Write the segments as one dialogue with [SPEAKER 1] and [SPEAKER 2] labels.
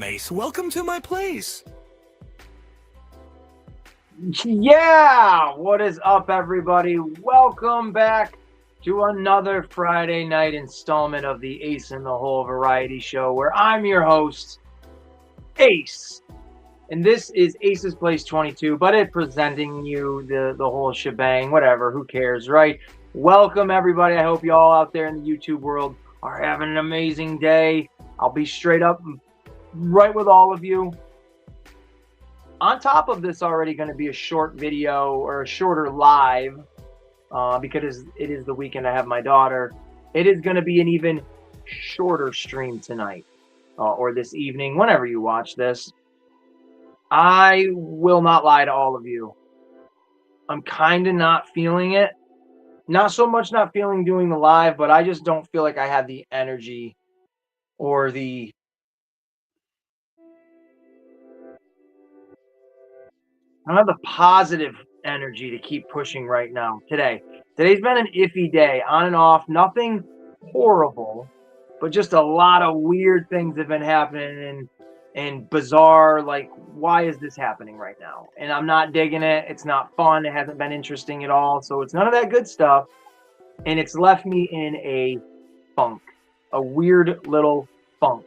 [SPEAKER 1] Ace. Welcome to my place.
[SPEAKER 2] Yeah, what is up, everybody? Welcome back to another Friday night installment of the Ace in the Hole Variety Show, where I'm your host, Ace. And this is Ace's Place 22, but it's presenting you the whole shebang, whatever, who cares, right? Welcome, everybody. I hope you all out there in the YouTube world are having an amazing day. I'll be straight up right with all of you. On top of this, already going to be a short video or a shorter live because it is the weekend. I have my daughter. It is going to be an even shorter stream tonight or this evening, whenever you watch this. I will not lie to all of you. I'm kind of not feeling it. Not so much not feeling doing the live, but I just don't feel like I have the energy or the I don't have the positive energy to keep pushing right now. Today's been an iffy day, on and off. Nothing horrible, but just a lot of weird things have been happening and bizarre. Like, why is this happening right now? And I'm not digging it. It's not fun. It hasn't been interesting at all. So it's none of that good stuff. And it's left me in a funk, a weird little funk.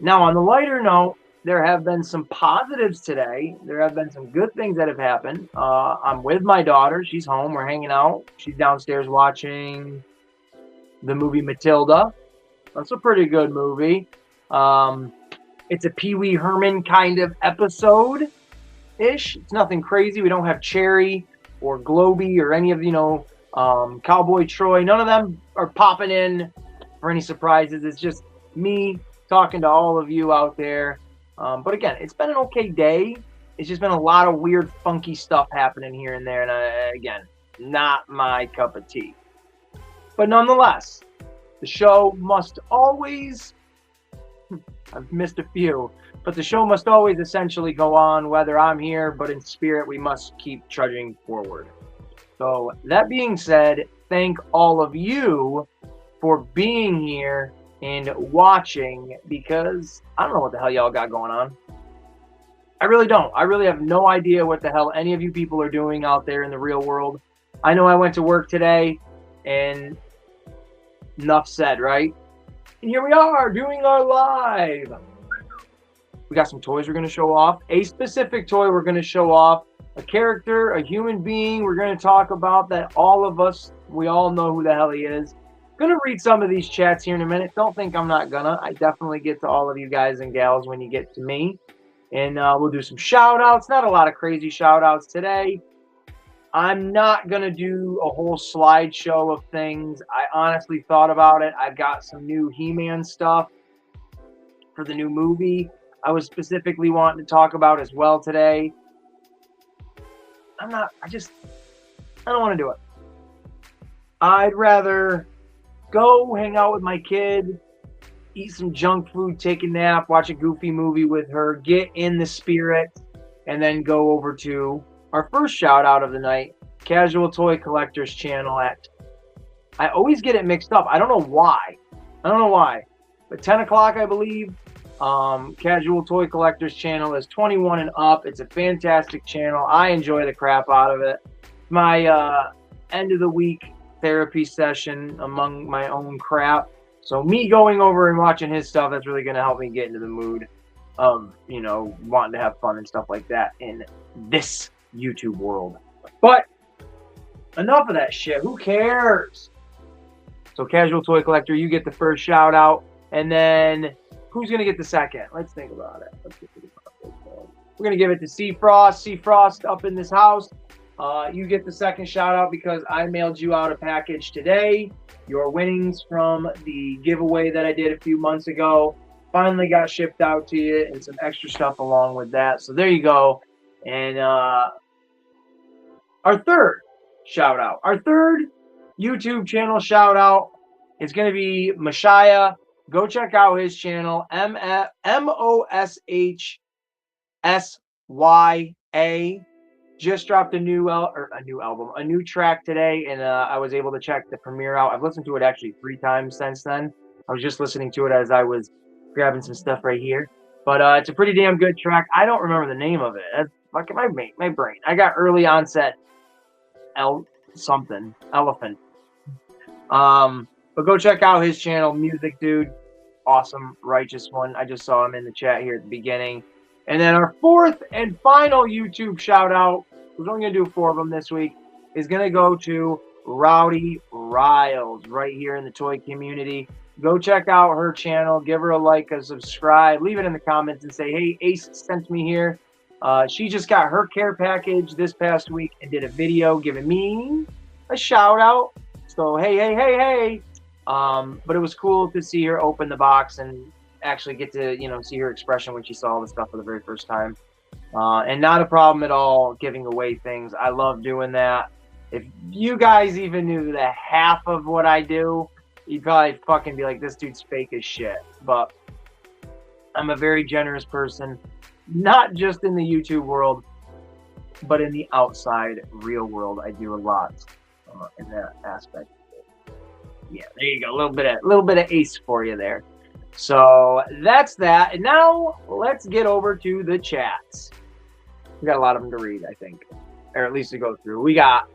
[SPEAKER 2] Now, on the lighter note, there have been some positives today. There have been some good things that have happened. I'm with my daughter. She's home. We're hanging out. She's downstairs watching the movie Matilda. That's a pretty good movie. It's a Pee Wee Herman kind of episode-ish. It's nothing crazy. We don't have Cherry or Globey or any of, Cowboy Troy. None of them are popping in for any surprises. It's just me talking to all of you out there. But again, it's been an okay day. It's just been a lot of weird, funky stuff happening here and there. And again, not my cup of tea. But nonetheless, the show must always, I've missed a few, but the show must always essentially go on, whether I'm here, but in spirit, we must keep trudging forward. So that being said, thank all of you for being here and watching, because I don't know what the hell y'all got going on. I really don't. I really have no idea what the hell any of you people are doing out there in the real world. I know I went to work today, and enough said, right? And here we are doing our live. We got some toys we're going to show off. A specific toy we're going to show off. A character, a human being we're going to talk about that all of us, we all know who the hell he is. Gonna read some of these chats here in a minute. Don't think I'm not gonna. I definitely get to all of you guys and gals when you get to me. And we'll do some shout outs. Not a lot of crazy shout outs today. I'm not gonna do a whole slideshow of things. I honestly thought about it. I've got some new He-Man stuff for the new movie I was specifically wanting to talk about as well today. I don't want to do it. I'd rather go hang out with my kid, eat some junk food, take a nap, watch a goofy movie with her, get in the spirit, and then go over to our first shout out of the night, Casual Toy Collectors channel I always get it mixed up. I don't know why. But 10 o'clock, I believe. Casual Toy Collectors channel is 21 and up. It's a fantastic channel. I enjoy the crap out of it. My end of the week therapy session among my own crap. So me going over and watching his stuff, that's really going to help me get into the mood of, wanting to have fun and stuff like that in this YouTube world. But enough of that shit. Who cares? So Casual Toy Collector, you get the first shout out. And then who's going to get the second? Let's think about it. We're going to give it to C-Frost. C-Frost up in this house. You get the second shout out because I mailed you out a package today. Your winnings from the giveaway that I did a few months ago finally got shipped out to you, and some extra stuff along with that. So there you go. And our third shout out, our third YouTube channel shout out is going to be Mashaya. Go check out his channel, MOSHSYA. Just dropped a new track today, and I was able to check the premiere out. I've listened to it actually 3 times since then. I was just listening to it as I was grabbing some stuff right here. But it's a pretty damn good track. I don't remember the name of it. That's fucking my brain. I got early onset elephant. But go check out his channel, Music Dude. Awesome, righteous one. I just saw him in the chat here at the beginning. And then our fourth and final YouTube shout out, we're only going to do 4 of them this week, is going to go to Rowdy Riles right here in the toy community. Go check out her channel. Give her a like, a subscribe. Leave it in the comments and say, hey, Ace sent me here. She just got her care package this past week and did a video giving me a shout out. So, hey. But it was cool to see her open the box and actually get to, see her expression when she saw the stuff for the very first time. And not a problem at all giving away things. I love doing that. If you guys even knew the half of what I do, you'd probably fucking be like, this dude's fake as shit. But I'm a very generous person, not just in the YouTube world, but in the outside real world. I do a lot in that aspect. Yeah, there you go. A little bit of Ace for you there. So that's that. And now let's get over to the chats. We got a lot of them to read, I think, or at least to go through. We got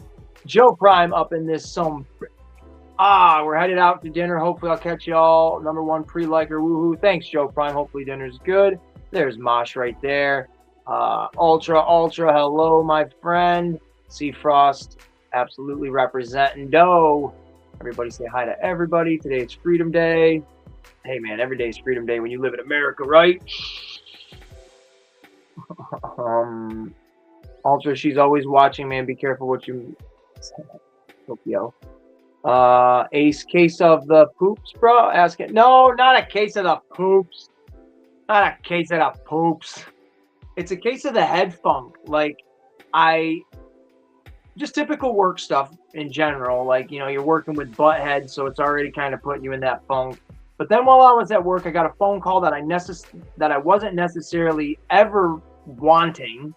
[SPEAKER 2] Joe Prime up in this we're headed out to dinner. Hopefully I'll catch y'all. Number 1 pre-liker. Woohoo. Thanks, Joe Prime. Hopefully dinner's good. There's Mosh right there. Ultra. Hello, my friend. C Frost. Absolutely representing Doe. Everybody say hi to everybody. Today it's Freedom Day. Hey, man, every day is Freedom Day when you live in America, right? Ultra, she's always watching, man. Be careful what you... Tokyo. Ace, case of the poops, bro? Asking. No, not a case of the poops. Not a case of the poops. It's a case of the head funk. Like, just typical work stuff in general. Like, you're working with butt head, so it's already kind of putting you in that funk. But then while I was at work, I got a phone call that I wasn't necessarily ever wanting.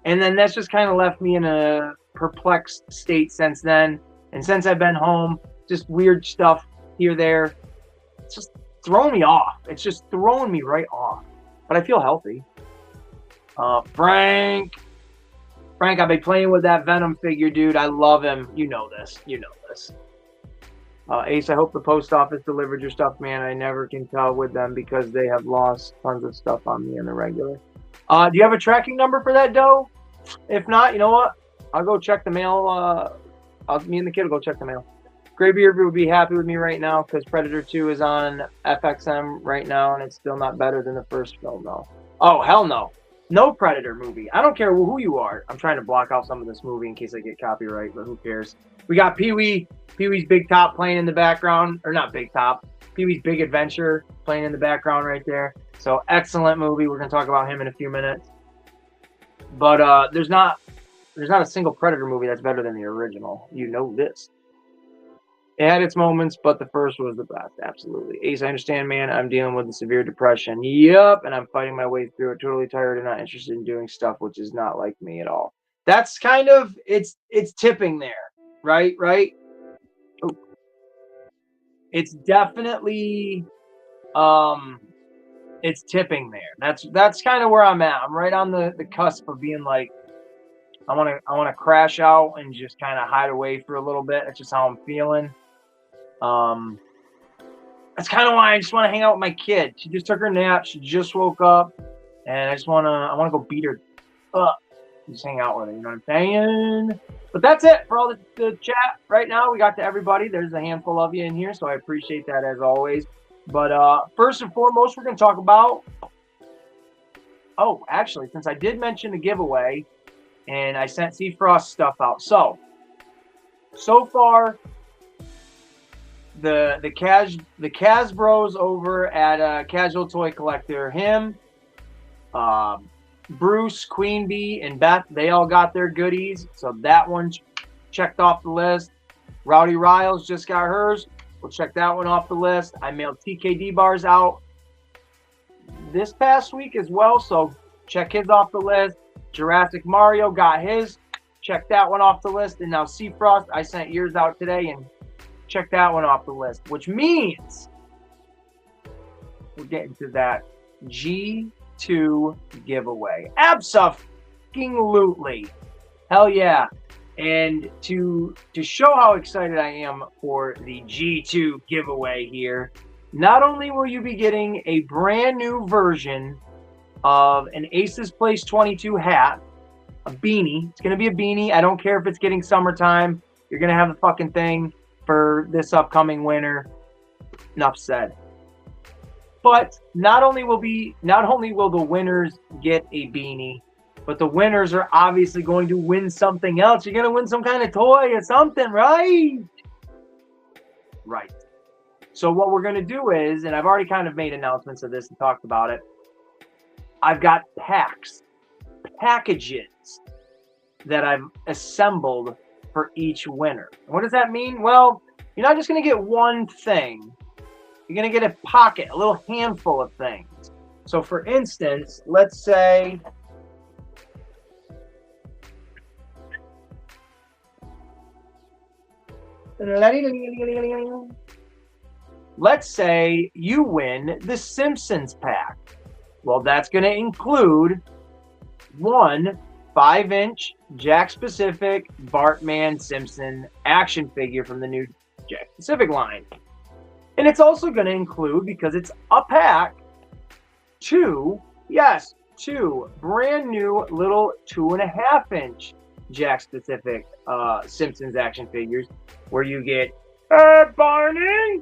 [SPEAKER 2] And then that's just kind of left me in a perplexed state since then. And since I've been home, just weird stuff here, there. It's just throwing me off. It's just throwing me right off. But I feel healthy. Frank, I've been playing with that Venom figure, dude. I love him. You know this. Ace, I hope the post office delivered your stuff, man. I never can tell with them because they have lost tons of stuff on me in the regular. Do you have a tracking number for that, Doe? If not, you know what? I'll go check the mail. Me and the kid will go check the mail. Graybeard would be happy with me right now because Predator 2 is on FXM right now, and it's still not better than the first film, though. Oh, hell no. No Predator movie. I don't care who you are. I'm trying to block out some of this movie in case I get copyright, but who cares? We got Pee-wee's Big Top playing in the background. Or not Big Top. Pee-wee's Big Adventure playing in the background right there. So, excellent movie. We're going to talk about him in a few minutes. But there's not a single Predator movie that's better than the original. You know this. It had its moments, but the first was the best. Absolutely. Ace, I understand, man. I'm dealing with a severe depression. Yep, and I'm fighting my way through it. Totally tired and not interested in doing stuff, which is not like me at all. That's kind of, it's tipping there, right? Ooh. It's definitely, it's tipping there. That's kind of where I'm at. I'm right on the cusp of being like, I want to crash out and just kind of hide away for a little bit. That's just how I'm feeling. That's kind of why I just want to hang out with my kid. She just took her nap. She just woke up, and I want to go beat her up. Just hang out with her. You know what I'm saying? But that's it for all the chat right now. We got to everybody. There's a handful of you in here, so I appreciate that as always. But first and foremost, we're going to talk about. Oh, actually, since I did mention the giveaway, and I sent C Frost stuff out. So far, the Kaz Bros over at Casual Toy Collector, him, Bruce, Queen Bee, and Beth, they all got their goodies. So that one checked off the list. Rowdy Riles just got hers. We'll check that one off the list. I mailed TKD bars out this past week as well. So check his off the list. Jurassic Mario got his. Check that one off the list. And now C Frost, I sent yours out today and check that one off the list. Which means we're getting to that G2 giveaway. Abso-fucking-lutely. Hell yeah. And to show how excited I am for the G2 giveaway here, not only will you be getting a brand new version of an Aces Place 22 hat, a beanie. It's going to be a beanie. I don't care if it's getting summertime. You're going to have the fucking thing for this upcoming winter. Enough said. But not only will the winners get a beanie, but the winners are obviously going to win something else. You're going to win some kind of toy or something, right? Right. So what we're going to do is, and I've already kind of made announcements of this and talked about it, I've got packages that I've assembled for each winner. What does that mean? Well, you're not just going to get one thing. You're going to get a pocket, a little handful of things. So for instance, let's say you win the Simpsons pack. Well, that's going to include one 5-inch Jakks Pacific Bartman Simpson action figure from the new Jakks Pacific line. And it's also going to include, because it's a pack, two brand new little 2.5-inch Jakks Pacific Simpsons action figures, where you get Barney,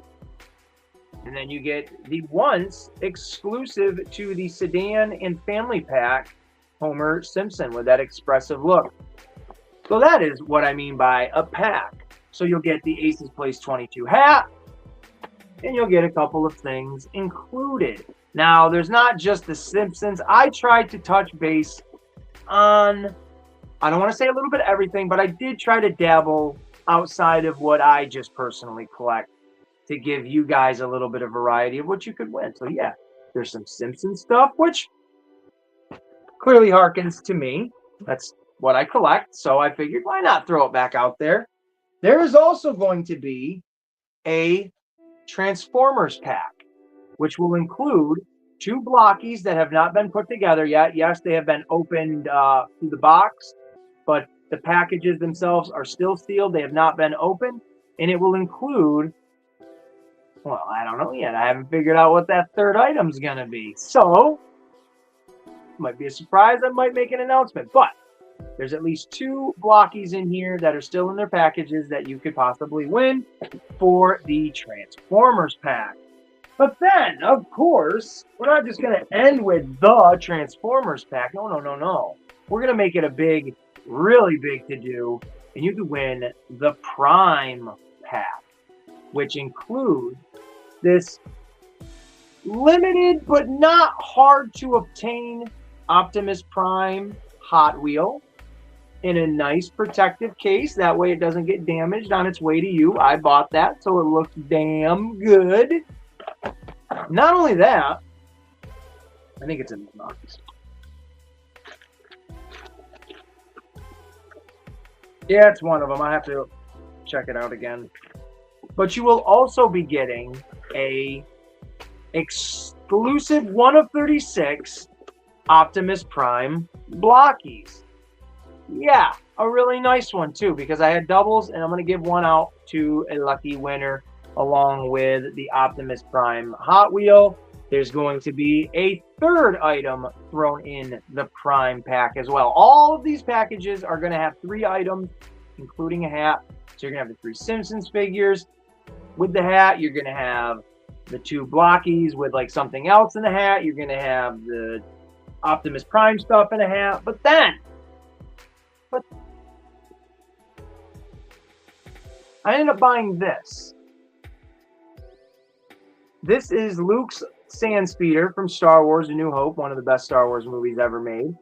[SPEAKER 2] and then you get the once exclusive to the sedan and family pack Homer Simpson with that expressive look. So that is what I mean by a pack. So you'll get the Aces Place 22 hat, and you'll get a couple of things included. Now, there's not just the Simpsons. I tried to touch base on, I don't want to say a little bit of everything, but I did try to dabble outside of what I just personally collect to give you guys a little bit of variety of what you could win. So yeah, there's some Simpsons stuff, which clearly harkens to me. That's what I collect. So I figured, why not throw it back out there? There is also going to be a Transformers pack, which will include 2 blockies that have not been put together yet. Yes, they have been opened through the box, but the packages themselves are still sealed. They have not been opened. And it will include, well, I don't know yet. I haven't figured out what that third item's going to be. So, might be a surprise. I might make an announcement. But there's at least 2 blockies in here that are still in their packages that you could possibly win for the Transformers pack. But then, of course, we're not just going to end with the Transformers pack. No. We're going to make it a big, really big to-do, and you could win the Prime pack, which includes this limited but not hard to obtain Optimus Prime Hot Wheel in a nice protective case. That way it doesn't get damaged on its way to you. I bought that, so it looks damn good. Not only that, I think it's in the box. Yeah, it's one of them. I have to check it out again. But you will also be getting a exclusive 1 of 36 Optimus Prime blockies. Yeah, a really nice one too, because I had doubles, and I'm going to give one out to a lucky winner along with the Optimus Prime Hot Wheel. There's going to be a third item thrown in the Prime pack as well. All of these packages are going to have 3 items, including a hat. So you're going to have the 3 Simpsons figures with the hat. You're going to have the 2 blockies with like something else in the hat. You're going to have the Optimus Prime stuff in a hat. But I ended up buying this. This is Luke's Sand Speeder from Star Wars: A New Hope, one of the best Star Wars movies ever made.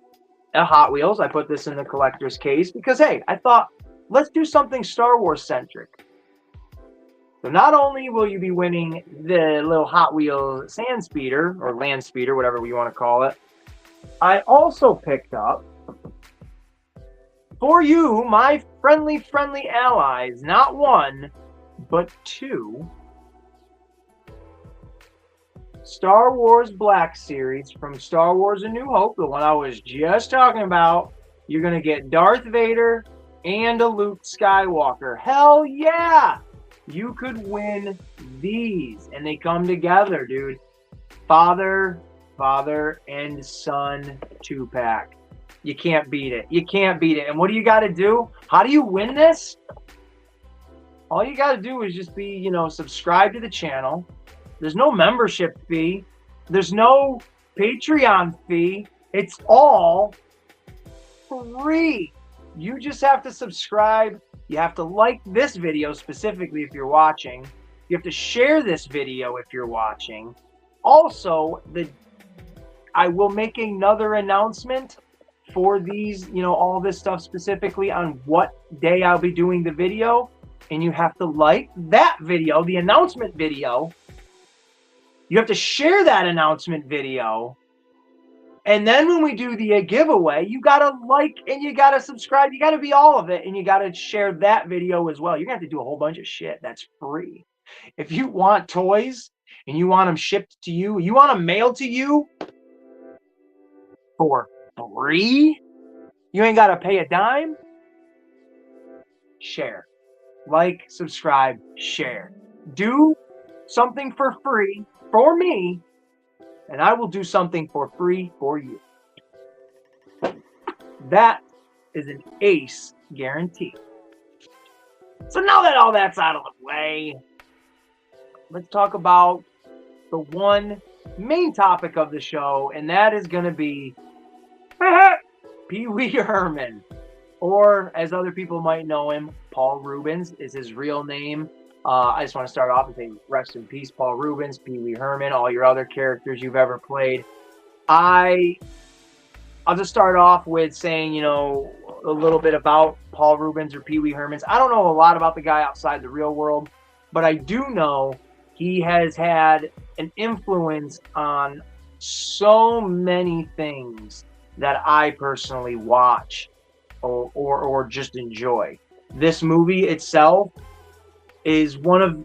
[SPEAKER 2] Hot Wheels. I put this in the collector's case because, hey, I thought, let's do something Star Wars centric. So not only will you be winning the little Hot Wheels Sand Speeder, or Land Speeder, whatever you want to call it, I also picked up for you, my friendly allies, not 1, but 2 Star Wars Black Series from Star Wars A New Hope, the one I was just talking about. You're going to get Darth Vader and a Luke Skywalker. Hell yeah! You could win these, and they come together, dude. Father, and son 2-pack. You can't beat it. You can't beat it. And what do you got to do? How do you win this? All you got to do is just be, subscribe to the channel. There's no membership fee. There's no Patreon fee. It's all free. You just have to subscribe. You have to like this video specifically if you're watching. You have to share this video if you're watching. Also, I will make another announcement for these, all this stuff specifically on what day I'll be doing the video. And you have to like that video, the announcement video. You have to share that announcement video. And then when we do the giveaway, you got to like and you got to subscribe. You got to be all of it. And you got to share that video as well. You're going to have to do a whole bunch of shit that's free. If you want toys and you want them shipped to you, you want them mailed to you for free, you ain't got to pay a dime. Share. Like, subscribe, share. Do something for free for me, and I will do something for free for you. That is an ace guarantee. So now that all that's out of the way, let's talk about the one main topic of the show, and that is going to be Pee Wee Herman, or as other people might know him, Paul Reubens is his real name. I just want to start off and say rest in peace, Paul Reubens, Pee Wee Herman, all your other characters you've ever played. I'll just start off with saying, a little bit about Paul Reubens or Pee Wee Herman. I don't know a lot about the guy outside the real world, but I do know he has had an influence on so many things that I personally watch or just enjoy. This movie itself is one of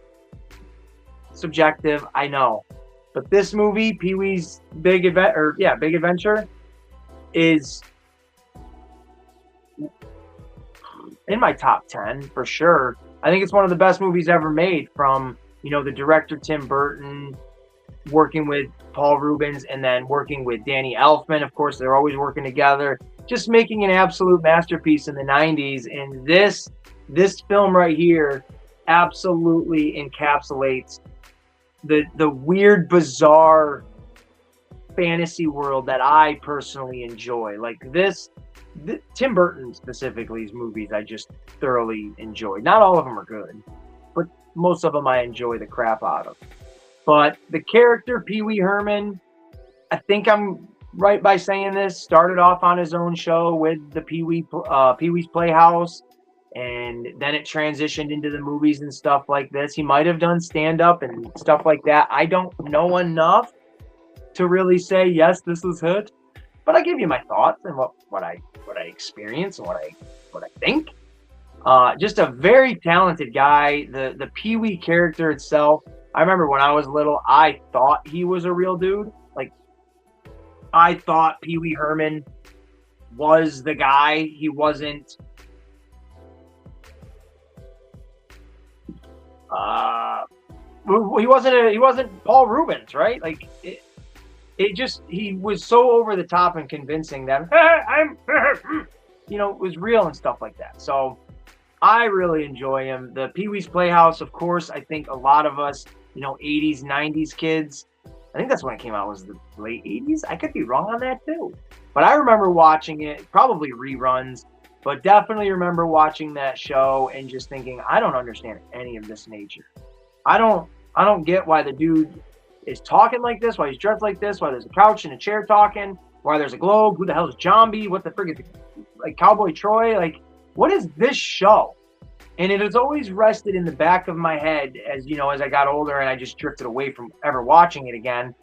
[SPEAKER 2] subjective, I know, but this movie, Pee-wee's Big Adventure, is in my top 10 for sure. I think it's one of the best movies ever made, from the director Tim Burton, working with Paul Reubens, and then working with Danny Elfman. Of course, they're always working together, just making an absolute masterpiece in the 90s. And this film right here absolutely encapsulates the weird, bizarre fantasy world that I personally enjoy. Like Tim Burton specifically, his movies I just thoroughly enjoy. Not all of them are good, but most of them I enjoy the crap out of. But the character Pee Wee Herman, I think I'm right by saying this, started off on his own show with the Pee-wee's Playhouse, and then it transitioned into the movies and stuff like this. He might have done stand-up and stuff like that. I don't know enough to really say, yes, this was it. But I give you my thoughts and what I experience and what I think. Just a very talented guy. The Pee-wee character itself, I remember when I was little, I thought he was a real dude. Like, I thought Pee Wee Herman was the guy. He wasn't. He wasn't Paul Reubens, right? Like, he was so over the top and convincing that it was real and stuff like that. So I really enjoy him. The Pee-wee's Playhouse, of course, I think a lot of us, 80s, 90s kids, I think that's when it came out, was the late 80s. I could be wrong on that too. But I remember watching it, probably reruns, but definitely remember watching that show and just thinking, I don't understand any of this nature. I don't get why the dude is talking like this, why he's dressed like this, why there's a couch and a chair talking, why there's a globe, who the hell is Jambi, what the frig is, like Cowboy Troy, like, what is this show? And it has always rested in the back of my head as I got older, and I just drifted away from ever watching it again.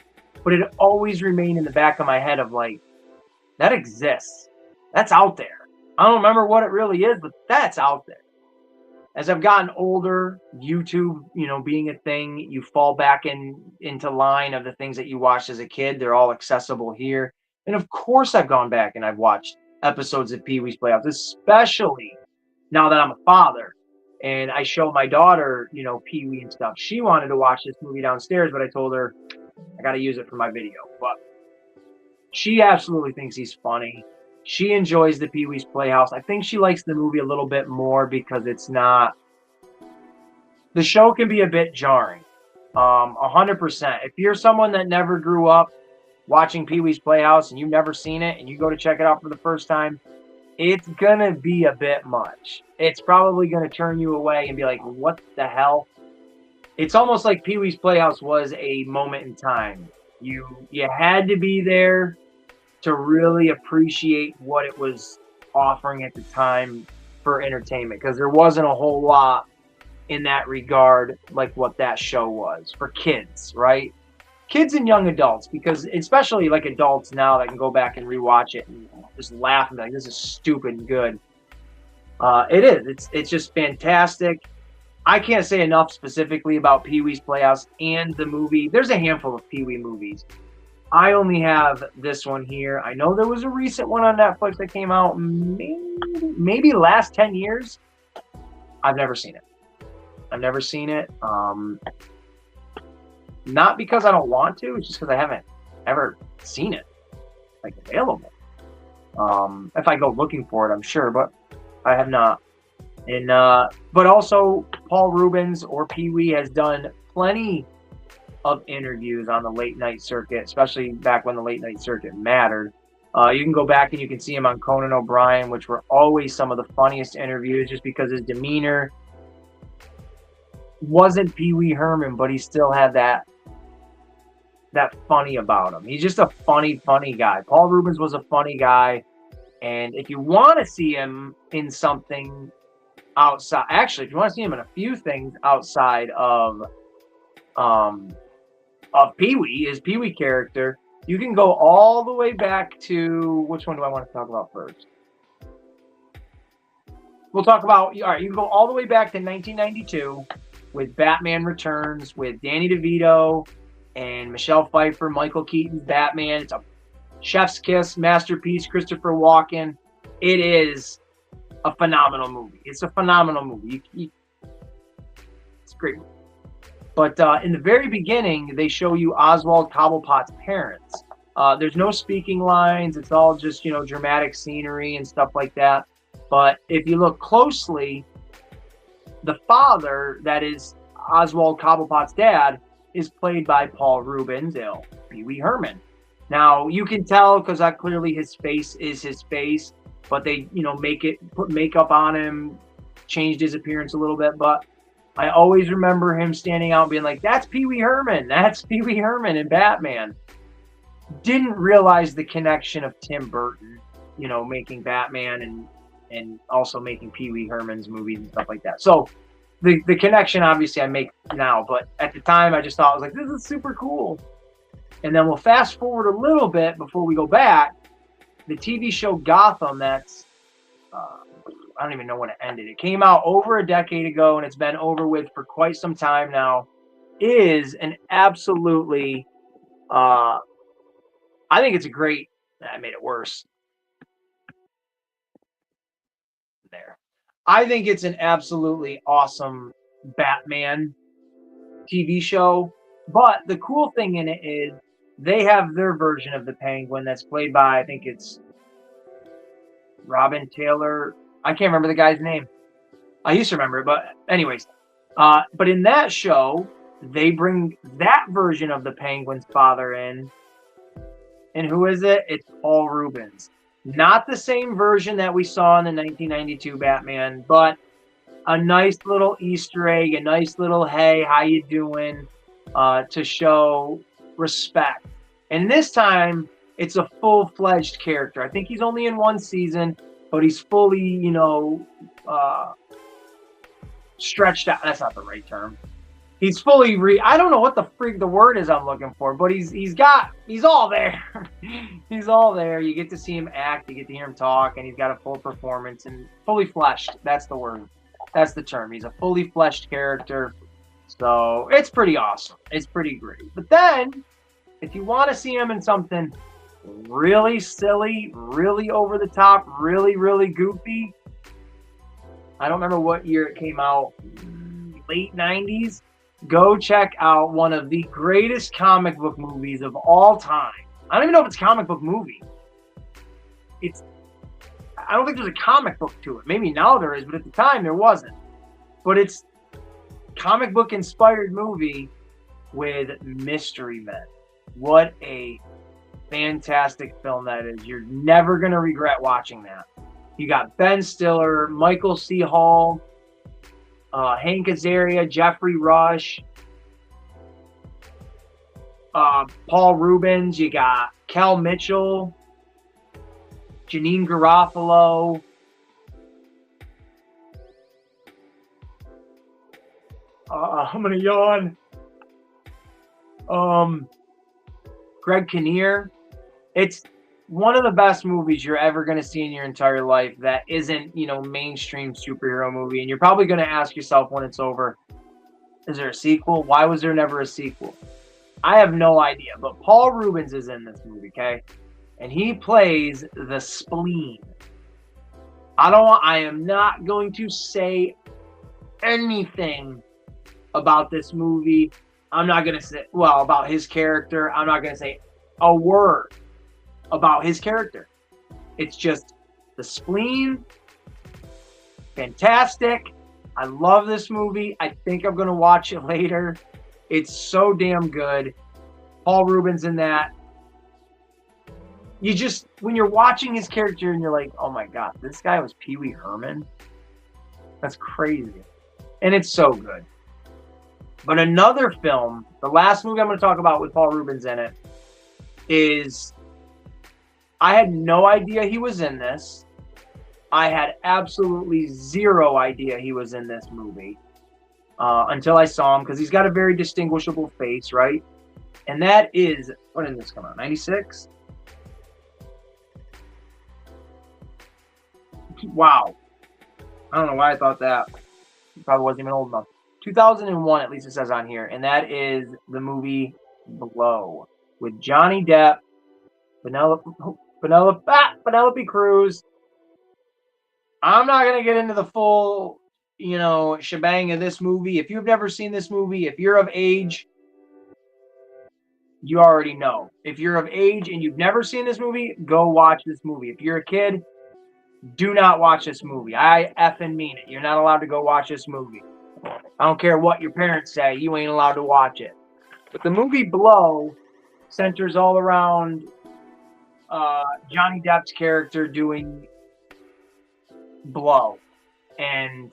[SPEAKER 2] But it always remained in the back of my head of like, that exists. That's out there. I don't remember what it really is, but that's out there. As I've gotten older, YouTube, being a thing, you fall back into line of the things that you watched as a kid. They're all accessible here. And of course, I've gone back and I've watched episodes of Pee Wee's Playhouse, especially now that I'm a father and I show my daughter, Pee Wee and stuff. She wanted to watch this movie downstairs, but I told her I got to use it for my video. But she absolutely thinks he's funny. She enjoys the Pee Wee's Playhouse. I think she likes the movie a little bit more because it's not. The show can be a bit jarring. 100%. If you're someone that never grew up watching Pee Wee's Playhouse and you've never seen it and you go to check it out for the first time, it's going to be a bit much. It's probably going to turn you away and be like, what the hell? It's almost like Pee Wee's Playhouse was a moment in time. You had to be there to really appreciate what it was offering at the time for entertainment, because there wasn't a whole lot in that regard like what that show was for kids, right? Kids and young adults, because especially like adults now that can go back and rewatch it and just laugh and be like, this is stupid and good. It is. It's just fantastic. I can't say enough specifically about Pee Wee's Playhouse and the movie. There's a handful of Pee Wee movies. I only have this one here. I know there was a recent one on Netflix that came out maybe last 10 years. I've never seen it. Not because I don't want to. It's just because I haven't ever seen it, like, available. If I go looking for it, I'm sure, but I have not. And but also, Paul Reubens or Pee Wee has done plenty of interviews on the late night circuit, especially back when the late night circuit mattered. You can go back and you can see him on Conan O'Brien, which were always some of the funniest interviews, just because his demeanor wasn't Pee Wee Herman, but he still had that funny about him. He's just a funny guy. Paul Reubens was a funny guy, and if you want to see him in something outside, actually, if you want to see him in a few things outside of Pee Wee, his Pee Wee character, you can go all the way back to, which one do I want to talk about first? We'll talk about, all right, you can go all the way back to 1992 with Batman Returns with Danny DeVito and Michelle Pfeiffer, Michael Keaton's Batman. It's a chef's kiss, masterpiece, Christopher Walken. It is a phenomenal movie. It's a phenomenal movie. It's a great movie. But in the very beginning, they show you Oswald Cobblepot's parents. There's no speaking lines. It's all just, dramatic scenery and stuff like that. But if you look closely, the father, that is Oswald Cobblepot's dad, is played by Paul Reubens, Pee Wee Herman. Now, you can tell because that clearly his face is his face, but they, put makeup on him, changed his appearance a little bit. But I always remember him standing out and being like, that's Pee Wee Herman. That's Pee Wee Herman in Batman. Didn't realize the connection of Tim Burton, making Batman and also making Pee Wee Herman's movies and stuff like that. So the connection, obviously, I make now. But at the time, I just thought, I was like, this is super cool. And then we'll fast forward a little bit before we go back. The TV show Gotham, that's, I don't even know when it ended. It came out over a decade ago, and it's been over with for quite some time now, is an absolutely, I think it's a great, I made it worse. There. I think it's an absolutely awesome Batman TV show. But the cool thing in it is they have their version of the Penguin that's played by, I think it's Robin Taylor. I can't remember the guy's name. I used to remember it, but anyways. But in that show, they bring that version of the Penguin's father in. And who is it? It's Paul Reubens. Not the same version that we saw in the 1992 Batman, but a nice little Easter egg, a nice little, hey, how you doing, to show respect. And this time, it's a full-fledged character. I think he's only in one season, but he's fully, stretched out. That's not the right term. He's fully I don't know what the freak the word is I'm looking for, but he's all there. He's all there. You get to see him act, you get to hear him talk, and he's got a full performance and fully fleshed. That's the word. That's the term. He's a fully fleshed character. So it's pretty awesome. It's pretty great. But then, if you want to see him in something really silly, really over the top, really, really goofy, I don't remember what year it came out, late 90s. Go check out one of the greatest comic book movies of all time. I don't even know if it's a comic book movie. I don't think there's a comic book to it. Maybe now there is, but at the time there wasn't. But it's comic book inspired movie with Mystery Men. What a fantastic film that is. You're never going to regret watching that. You got Ben Stiller, Michael C. Hall, Hank Azaria, Jeffrey Rush, Paul Rubens. You got Kel Mitchell, Janine Garofalo. I'm gonna yawn. Greg Kinnear. It's one of the best movies you're ever going to see in your entire life that isn't, mainstream superhero movie. And you're probably going to ask yourself when it's over, is there a sequel? Why was there never a sequel? I have no idea. But Paul Rubens is in this movie, okay? And he plays the Spleen. I am not going to say anything about this movie. I'm not going to say, about his character. I'm not going to say a word about his character. It's just the Spleen. Fantastic. I love this movie. I think I'm going to watch it later. It's so damn good. Paul Rubens in that. When you're watching his character and you're like, oh my God, this guy was Pee Wee Herman? That's crazy. And it's so good. But another film, the last movie I'm going to talk about with Paul Rubens in it, is I had no idea he was in this. I had absolutely zero idea he was in this movie until I saw him, because he's got a very distinguishable face, right? And that is, when did this come out? 96? Wow. I don't know why I thought that. He probably wasn't even old enough. 2001, at least it says on here. And that is the movie Blow with Johnny Depp, Penelope Cruz. I'm not going to get into the full, shebang of this movie. If you've never seen this movie, if you're of age, you already know. If you're of age and you've never seen this movie, go watch this movie. If you're a kid, do not watch this movie. I effing mean it. You're not allowed to go watch this movie. I don't care what your parents say. You ain't allowed to watch it. But the movie Blow centers all around Johnny Depp's character doing blow, and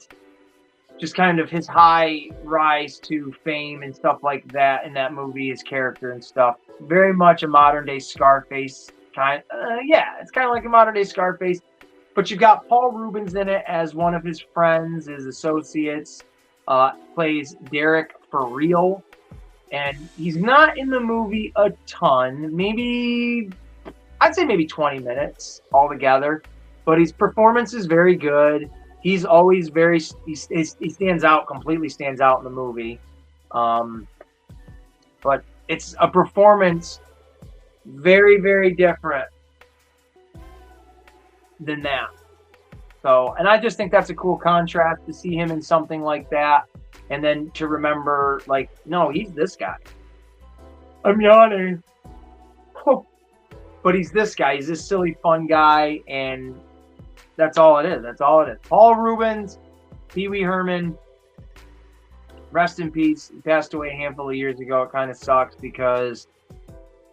[SPEAKER 2] just kind of his high rise to fame and stuff like that in that movie, his character and stuff. Very much a modern day Scarface kind. It's kind of like a modern day Scarface. But you've got Paul Rubens in it as one of his friends, his associates. Plays Derek for real. And he's not in the movie a ton. I'd say maybe 20 minutes altogether. But his performance is very good. He's always he stands out, completely stands out in the movie. But it's a performance very, very different than that. So, and I just think that's a cool contrast to see him in something like that. And then to remember, no, he's this guy. I'm yawning. But he's this guy. He's this silly, fun guy. And that's all it is. That's all it is. Paul Rubens, Pee Wee Herman, rest in peace. He passed away a handful of years ago. It kind of sucks because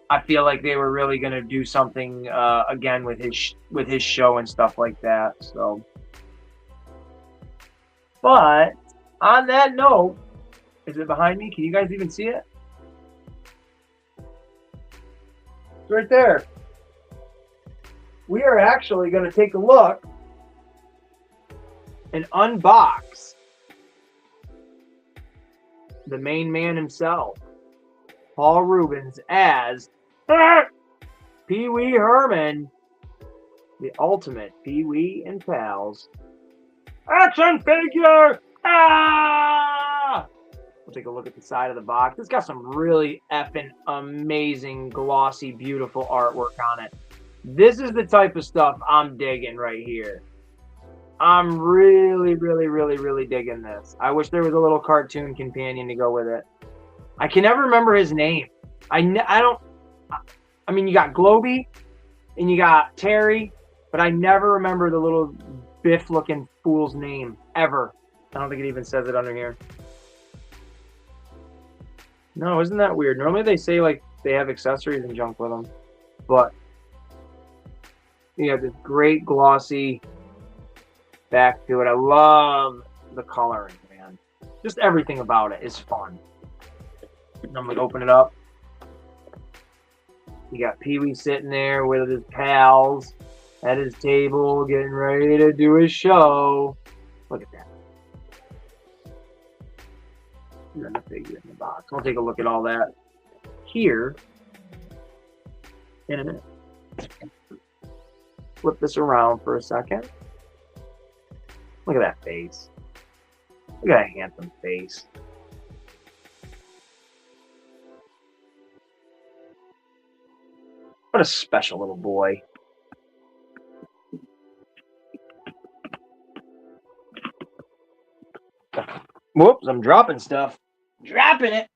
[SPEAKER 2] I feel like they were really going to do something again with his show and stuff like that. So, but on that note, is it behind me? Can you guys even see it? It's right there. We are actually going to take a look and unbox the main man himself, Paul Rubens, as Pee Wee Herman, the ultimate Pee Wee and Pals. Action figure! Ah! We'll take a look at the side of the box. It's got some really effing amazing, glossy, beautiful artwork on it. This is the type of stuff I'm digging right here. I'm really, really, really, really digging this. I wish there was a little cartoon companion to go with it. I can never remember his name. I mean, you got Globy and you got Terry, but I never remember the little Biff-looking fool's name, ever. I don't think it even says it under here. No, isn't that weird? Normally they say, like, they have accessories and junk with them. But you have this great glossy back to it. I love the coloring, man. Just everything about it is fun. I'm going to open it up. You got Pee-wee sitting there with his pals at his table, getting ready to do his show. Look at that. And then the figure in the box. We'll take a look at all that here in a minute. Flip this around for a second. Look at that face. Look at that handsome face. What a special little boy. Whoops, I'm dropping stuff. Dropping it.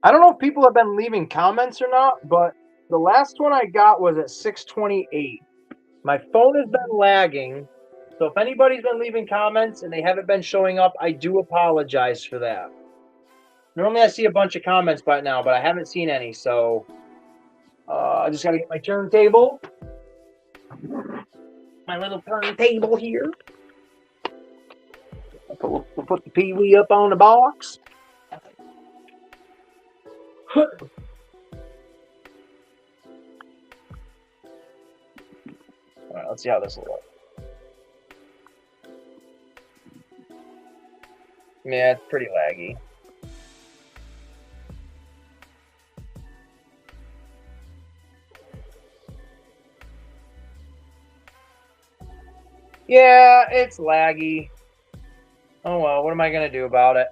[SPEAKER 2] I don't know if people have been leaving comments or not, but the last one I got was at 6:28. My phone has been lagging, so if anybody's been leaving comments and they haven't been showing up, I do apologize for that. Normally I see a bunch of comments by now, but I haven't seen any, so I just got to get my turntable. My little turntable here. We'll put the Pee-wee up on the box. All right, let's see how this will look. Yeah, it's pretty laggy. Yeah, it's laggy. Oh well, what am I going to do about it?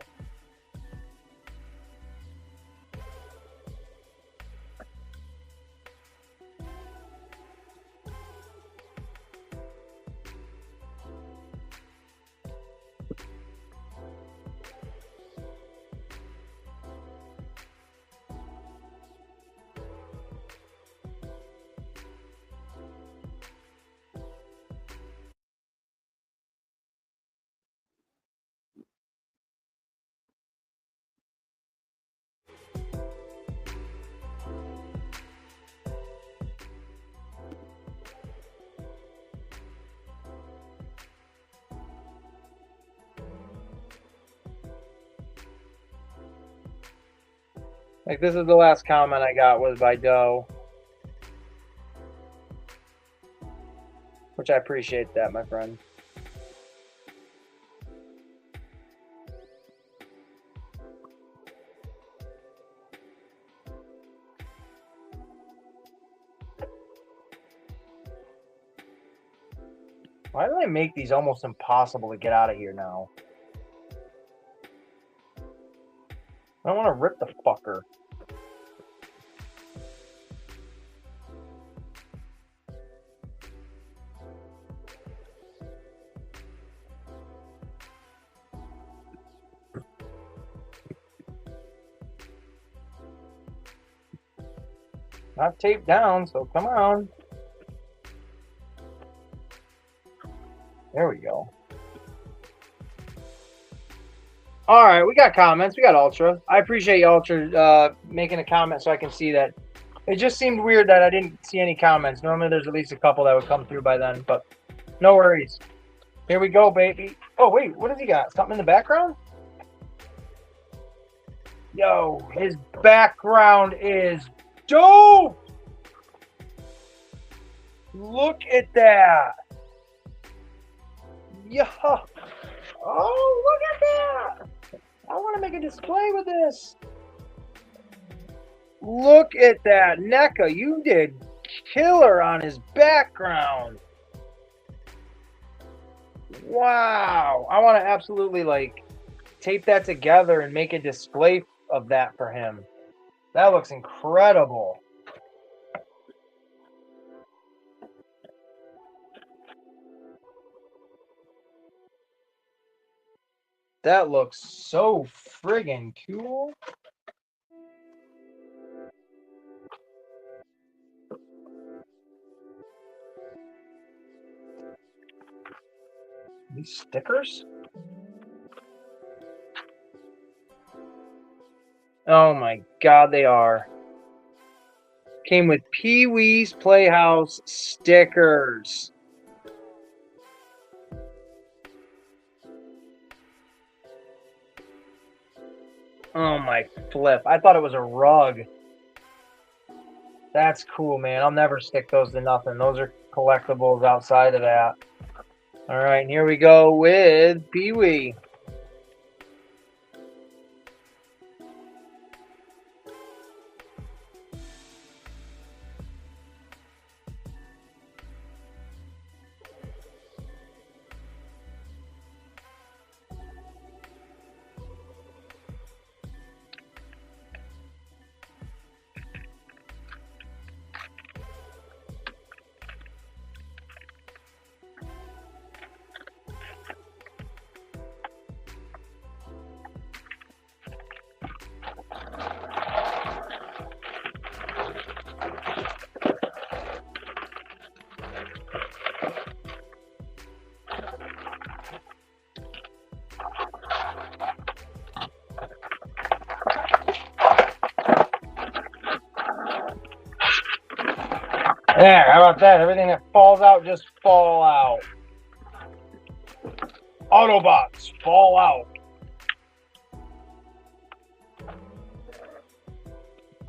[SPEAKER 2] Like, this is the last comment I got was by Doe. Which I appreciate that, my friend. Why do they make these almost impossible to get out of here now? I don't want to rip the fucker. Not taped down, so come on. There we go. All right, we got comments. We got Ultra. I appreciate you, Ultra, making a comment so I can see that. It just seemed weird that I didn't see any comments. Normally there's at least a couple that would come through by then, but no worries. Here we go, baby. Oh, wait, what has he got? Something in the background? Yo, his background is dope! Look at that! Yeah! Oh, look at that! I want to make a display with this. Look at that. NECA, you did killer on his background. Wow. I want to absolutely like tape that together and make a display of that for him. That looks incredible. That looks so friggin' cool. These stickers? Oh my god, they are. Came with Pee-wee's Playhouse stickers. Oh my flip. I thought it was a rug. That's cool, man. I'll never stick those to nothing. Those are collectibles outside of that. All right, and here we go with Pee-wee. There, how about that? Everything that falls out, just fall out. Autobots, fall out.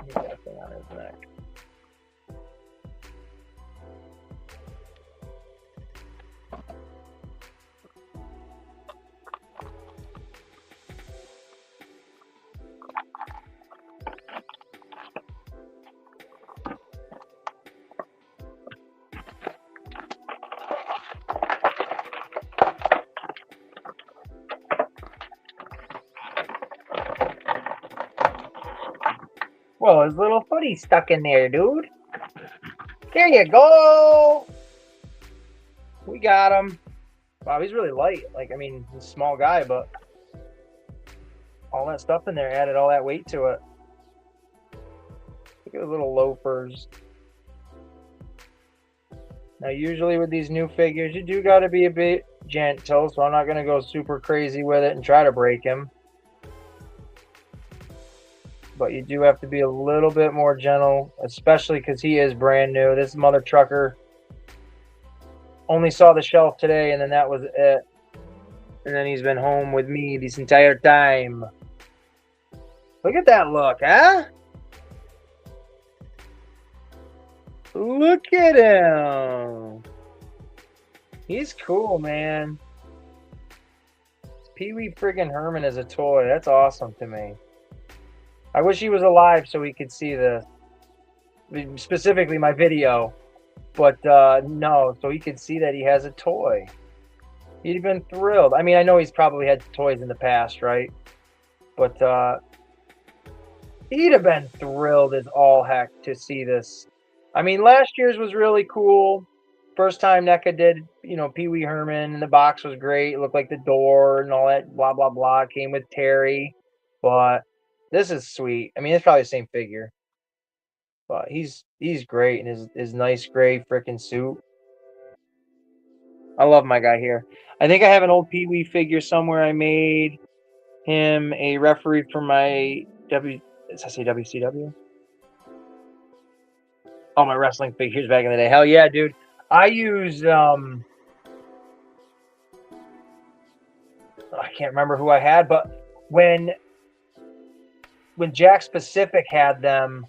[SPEAKER 2] He's got that thing on his neck. Whoa, his little foot's stuck in there, dude. There you go. We got him. Wow, he's really light. Like, I mean, he's a small guy, but all that stuff in there added all that weight to it. Look at the little loafers. Now, usually with these new figures, you do got to be a bit gentle, so I'm not going to go super crazy with it and try to break him. But you do have to be a little bit more gentle, especially because he is brand new. This mother trucker only saw the shelf today, and then that was it. And then he's been home with me this entire time. Look at that look, huh? Look at him. He's cool, man. Pee-wee friggin' Herman is a toy. That's awesome to me. I wish he was alive so we could see this. Specifically my video. But no, so he could see that he has a toy. He'd have been thrilled. I mean, I know he's probably had toys in the past, right? But he'd have been thrilled as all heck to see this. I mean, last year's was really cool. First time NECA did, you know, Pee-wee Herman, and the box was great. It looked like the door and all that, blah, blah, blah. It came with Terry. But this is sweet. I mean, it's probably the same figure. But he's great in his nice gray freaking suit. I love my guy here. I think I have an old Pee-wee figure somewhere. I made him a referee for my WCW? Oh, my wrestling figures back in the day. Hell yeah, dude. I used I can't remember who I had, but when Jakks Pacific had them,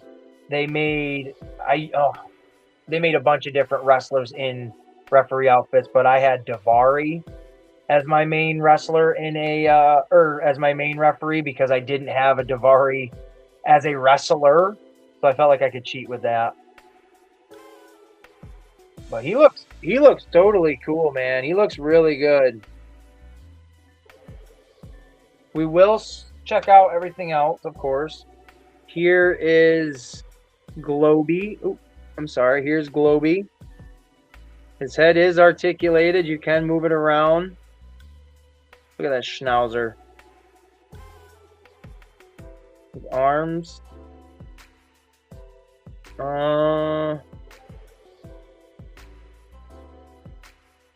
[SPEAKER 2] they made a bunch of different wrestlers in referee outfits, but I had Daivari as my main wrestler in as my main referee because I didn't have a Daivari as a wrestler, so I felt like I could cheat with that. But he looks totally cool, man. He looks really good. We will check out everything else, of course. Here is Globy. Oh, I'm sorry. Here's Globy. His head is articulated. You can move it around. Look at that schnauzer. His arms.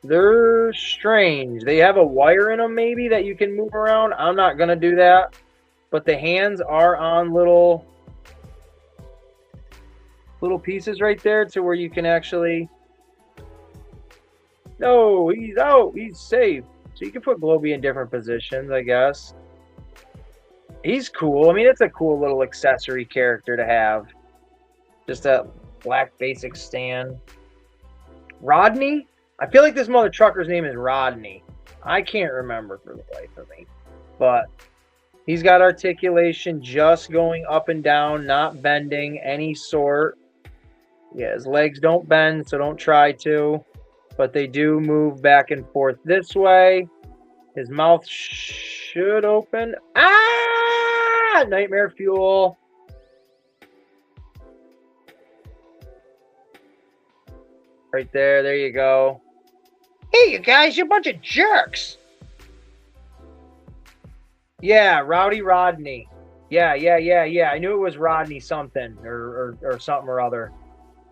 [SPEAKER 2] They're strange. They have a wire in them maybe that you can move around. I'm not going to do that. But the hands are on little pieces right there to where you can actually... No, he's out. He's safe. So you can put Globy in different positions, I guess. He's cool. I mean, it's a cool little accessory character to have. Just that black basic stand. Rodney? I feel like this mother trucker's name is Rodney. I can't remember for the life of me. But he's got articulation just going up and down, not bending any sort. Yeah, his legs don't bend, so don't try to. But they do move back and forth this way. His mouth should open. Ah! Nightmare fuel. Right there. There you go. Hey, you guys, you're a bunch of jerks. Yeah, Rowdy Rodney. Yeah. I knew it was Rodney something or something or other.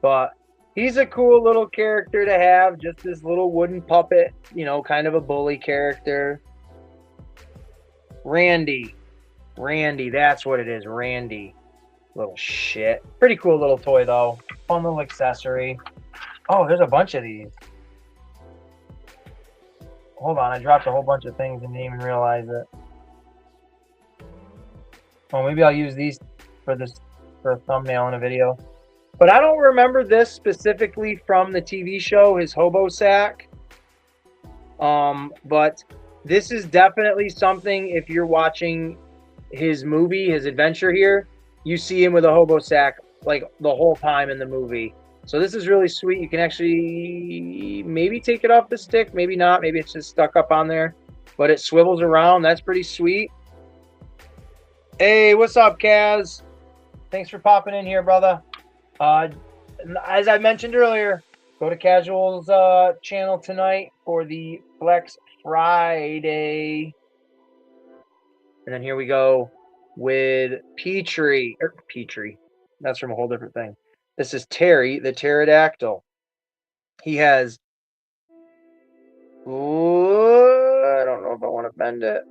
[SPEAKER 2] But he's a cool little character to have. Just this little wooden puppet, you know, kind of a bully character. Randy, that's what it is. Randy. Little shit. Pretty cool little toy, though. Fun little accessory. Oh, there's a bunch of these. Hold on, I dropped a whole bunch of things and didn't even realize it. Well, maybe I'll use these for a thumbnail in a video. But I don't remember this specifically from the TV show, his hobo sack. But this is definitely something, if you're watching his movie, his adventure here, you see him with a hobo sack like the whole time in the movie. So this is really sweet. You can actually maybe take it off the stick, maybe not. Maybe it's just stuck up on there. But it swivels around. That's pretty sweet. Hey, what's up, Kaz? Thanks for popping in here, brother. As I mentioned earlier, go to Casual's channel tonight for the Flex Friday. And then here we go with Petrie. Petrie. That's from a whole different thing. This is Terry, the pterodactyl. He has... Ooh, I don't know if I want to bend it.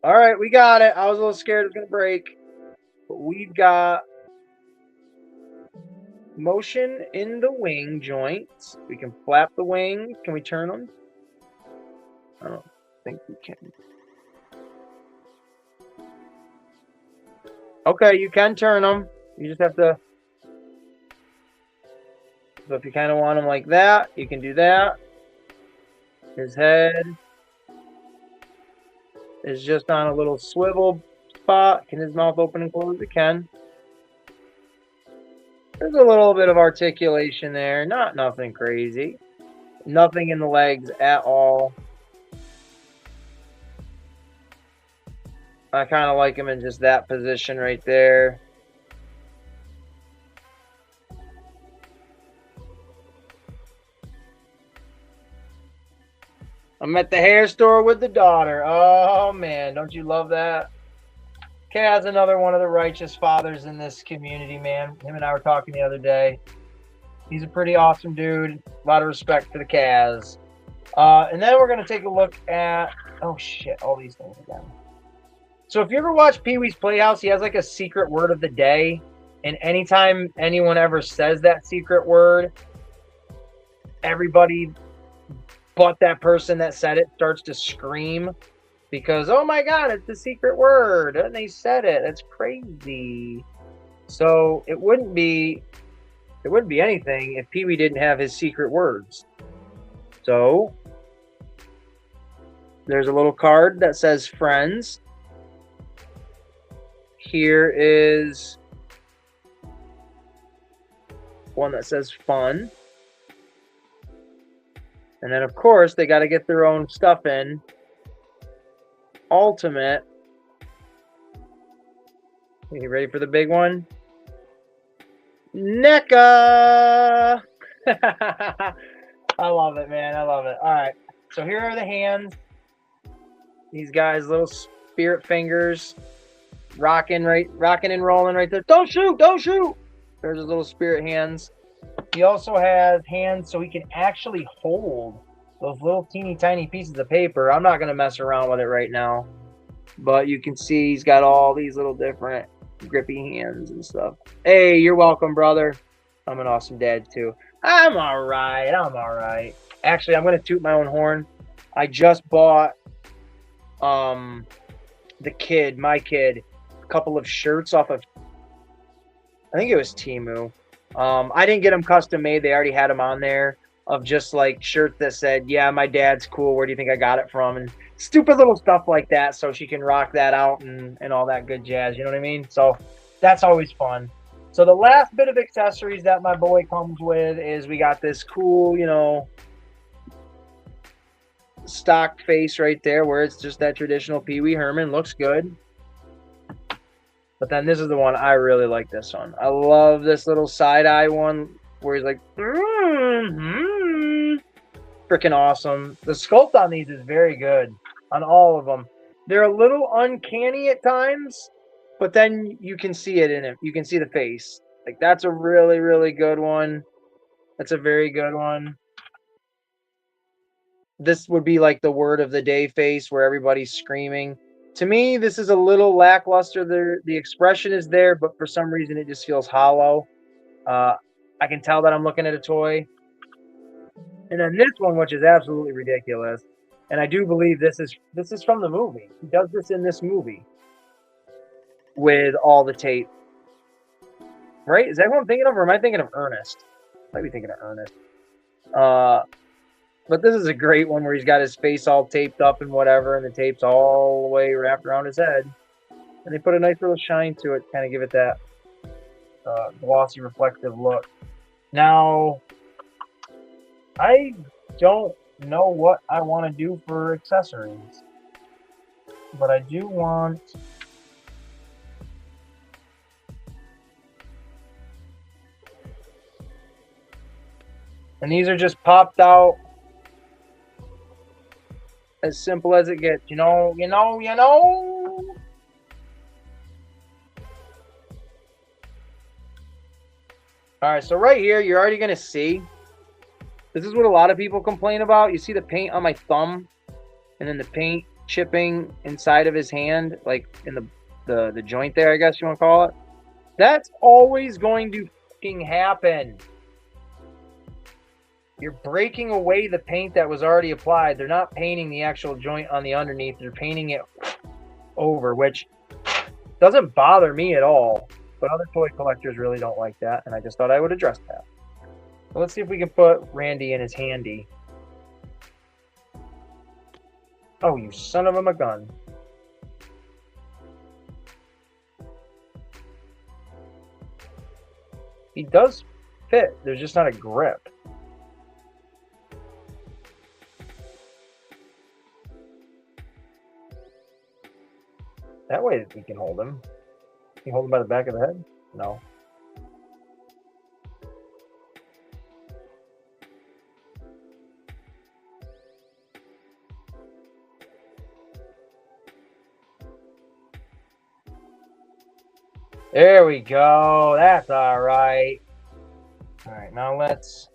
[SPEAKER 2] All right, we got it. I was a little scared it was going to break. But we've got motion in the wing joints. We can flap the wings. Can we turn them? I don't think we can. Okay, you can turn them. You just have to... So if you kind of want them like that, you can do that. His head is just on a little swivel spot. Can his mouth open and close? It can. There's a little bit of articulation there. Nothing crazy. Nothing in the legs at all. I kind of like him in just that position right there. I'm at the hair store with the daughter. Oh, man. Don't you love that? Kaz, another one of the righteous fathers in this community, man. Him and I were talking the other day. He's a pretty awesome dude. A lot of respect for the Kaz. And then we're going to take a look at... Oh, shit. All these things again. So if you ever watch Pee-wee's Playhouse, he has like a secret word of the day. And anytime anyone ever says that secret word, everybody but that person that said it starts to scream because, oh my God, it's the secret word. And they said it. That's crazy. So it wouldn't be anything if Pee-wee didn't have his secret words. So there's a little card that says friends. Here is one that says fun. And then, of course, they got to get their own stuff in. Ultimate. Are you ready for the big one? NECA! I love it, man. I love it. All right. So here are the hands. These guys, little spirit fingers, rocking and rolling right there. Don't shoot! Don't shoot! There's his little spirit hands. He also has hands so he can actually hold those little teeny tiny pieces of paper. I'm not going to mess around with it right now. But you can see he's got all these little different grippy hands and stuff. Hey, you're welcome, brother. I'm an awesome dad, too. I'm all right. I'm all right. Actually, I'm going to toot my own horn. I just bought my kid, a couple of shirts off of, I think it was Temu. I didn't get them custom made. They already had them on there of just like shirts that said, yeah, my dad's cool. Where do you think I got it from? And stupid little stuff like that. So she can rock that out and all that good jazz. You know what I mean? So that's always fun. So the last bit of accessories that my boy comes with is we got this cool, you know, stock face right there where it's just that traditional Pee Wee Herman. Looks good. But then this is the one I really like. This one, I love this little side eye one where he's like, freaking awesome. The sculpt on these is very good on all of them. They're a little uncanny at times, but then you can see it in it. You can see the face. Like that's a really, really good one. That's a very good one. This would be like the word of the day face where everybody's screaming. To me, this is a little lackluster. The expression is there, but for some reason it just feels hollow. I can tell that I'm looking at a toy. And then this one, which is absolutely ridiculous, and I do believe this is from the movie. He does this in this movie with all the tape. Right? Is that what I'm thinking of, or am I thinking of Ernest? I might be thinking of Ernest. But this is a great one where he's got his face all taped up and whatever, and the tape's all the way wrapped around his head. And they put a nice little shine to it, kind of give it that glossy, reflective look. Now, I don't know what I want to do for accessories, but I do want... And these are just popped out. As simple as it gets, you know. All right, so right here, you're already gonna see. This is what a lot of people complain about. You see the paint on my thumb, and then the paint chipping inside of his hand, like in the joint there, I guess you want to call it. That's always going to fucking happen. You're breaking away the paint that was already applied. They're not painting the actual joint on the underneath. They're painting it over, which doesn't bother me at all. But other toy collectors really don't like that, and I just thought I would address that. So let's see if we can put Randy in his handy. Oh, you son of a gun. He does fit. There's just not a grip. That way we can hold him. Can you hold him by the back of the head? No. There we go. That's all right. All right, now let's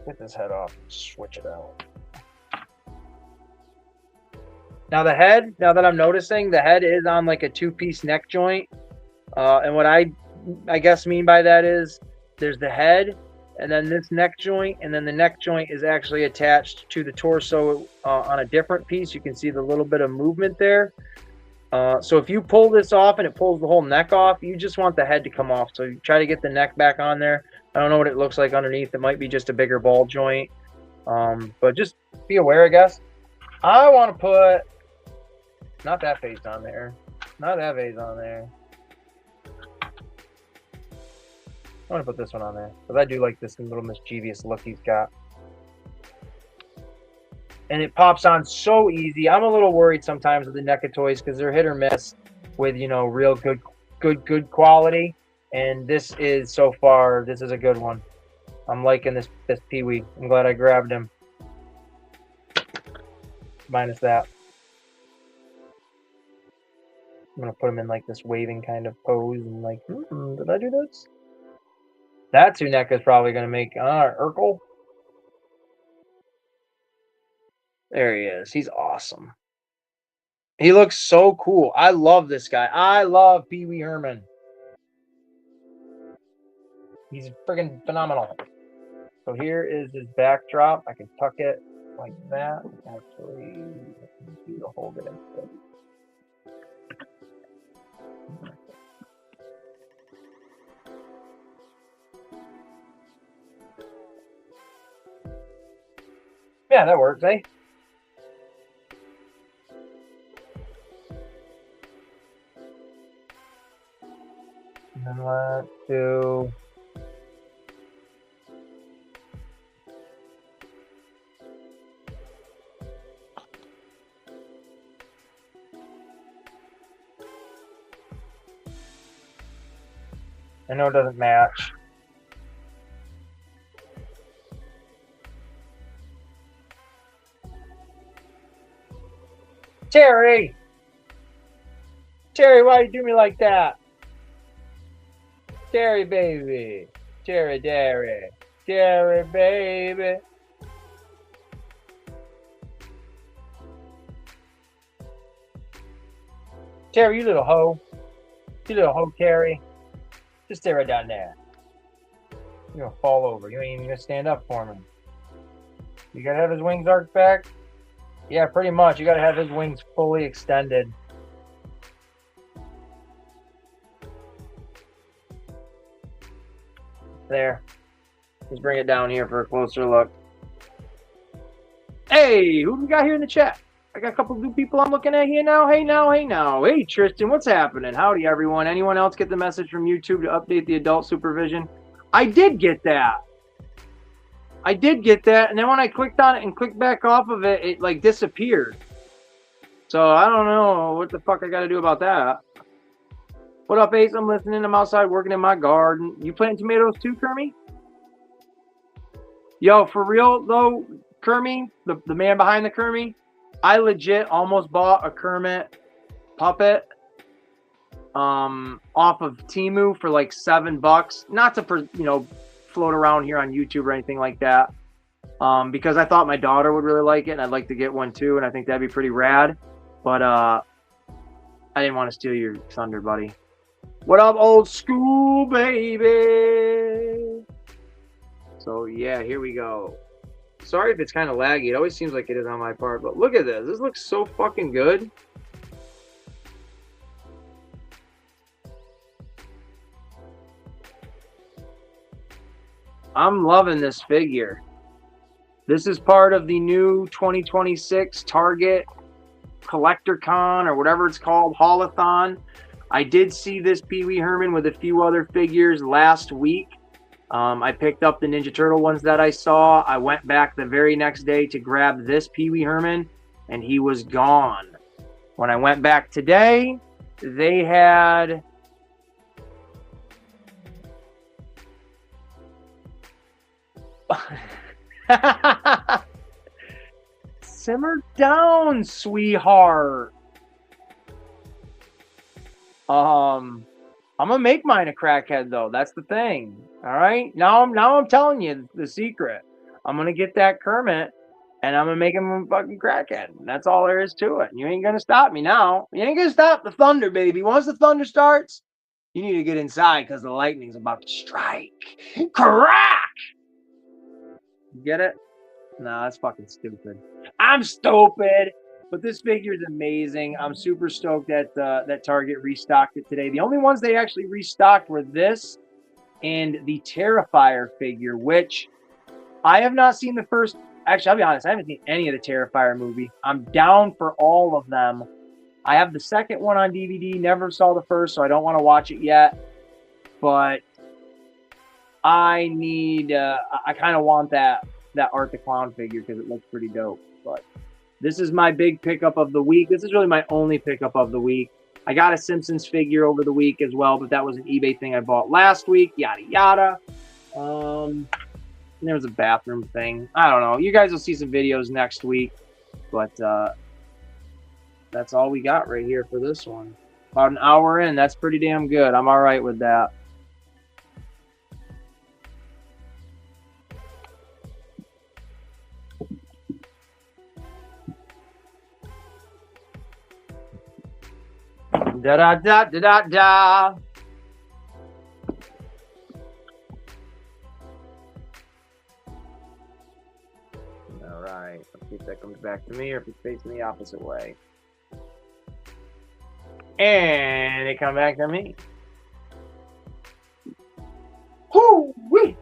[SPEAKER 2] get this head off and switch it out. Now the head, now that I'm noticing, the head is on like a two-piece neck joint. And what I guess mean by that is there's the head and then this neck joint, and then the neck joint is actually attached to the torso on a different piece. You can see the little bit of movement there. So if you pull this off and it pulls the whole neck off, you just want the head to come off. So you try to get the neck back on there. I don't know what it looks like underneath. It might be just a bigger ball joint. But just be aware, I guess. I want to put... Not that face on there. Not that face on there. I'm gonna put this one on there because I do like this little mischievous look he's got. And it pops on so easy. I'm a little worried sometimes with the NECA toys because they're hit or miss with, you know, real good quality. And this is, so far, this is a good one. I'm liking this Pee-wee. I'm glad I grabbed him. Minus that. I'm gonna put him in like this waving kind of pose and like, did I do this? That's who NECA's probably gonna make. Urkel. There he is. He's awesome. He looks so cool. I love this guy. I love Pee Wee Herman. He's friggin' phenomenal. So here is his backdrop. I can tuck it like that. Actually, do the whole bit instead. Yeah, that works, eh? And then let's do... I know it doesn't match. Terry! Terry, why you do me like that? Terry, baby. Terry, Terry. Terry, baby. Terry, you little hoe. You little hoe, Terry. Just stay right down there. You're gonna fall over. You ain't even gonna stand up for me. You gotta have his wings arched back? Yeah, pretty much. You gotta have his wings fully extended. There. Let's bring it down here for a closer look. Hey, who we got here in the chat? I got a couple new people I'm looking at here now. Hey now, hey now. Hey Tristan, what's happening? Howdy everyone. Anyone else get the message from YouTube to update the adult supervision? I did get that. I did get that, and then when I clicked on it and clicked back off of it, it like disappeared. So I don't know what the fuck I gotta do about that. What up, Ace? I'm listening. I'm outside working in my garden. You planting tomatoes too, Kermie? Yo, for real though, Kermie, the man behind the Kermie, I legit almost bought a Kermit puppet off of Temu for like $7. Not to, you know, float around here on YouTube or anything like that. Because I thought my daughter would really like it and I'd like to get one too, and I think that'd be pretty rad. But I didn't want to steal your thunder, buddy. What up, old school, baby? So yeah, here we go. Sorry if it's kind of laggy. It always seems like it is on my part, but look at this. This looks so fucking good. I'm loving this figure. This is part of the new 2026 Target Collector Con or whatever it's called, Haulathon. I did see this Pee Wee Herman with a few other figures last week. I picked up the Ninja Turtle ones that I saw. I went back the very next day to grab this Pee Wee Herman, and he was gone. When I went back today, they had... Simmer down, sweetheart. I'm gonna make mine a crackhead though. That's the thing. All right. Now I'm telling you the secret. I'm gonna get that Kermit and I'm gonna make him a fucking crackhead. That's all there is to it. You ain't gonna stop me now. You ain't gonna stop the thunder, baby. Once the thunder starts, you need to get inside because the lightning's about to strike. Crack! You get it? No, that's fucking stupid. I'm stupid. But this figure is amazing. I'm super stoked that Target restocked it today. The only ones they actually restocked were this and the Terrifier figure, which I have not seen the first. Actually, I'll be honest, I haven't seen any of the Terrifier movie. I'm down for all of them. I have the second one on DVD. Never saw the first, so I don't want to watch it yet. But I need, I kind of want that Art the Clown figure because it looks pretty dope. But this is my big pickup of the week. This is really my only pickup of the week. I got a Simpsons figure over the week as well, but that was an eBay thing I bought last week. Yada yada. There was a bathroom thing. I don't know. You guys will see some videos next week, but that's all we got right here for this one. About an hour in. That's pretty damn good. I'm all right with that. Da da da da da da. All right. Let's see if that comes back to me or if it's facing the opposite way. And it come back to me. Whoo-wee!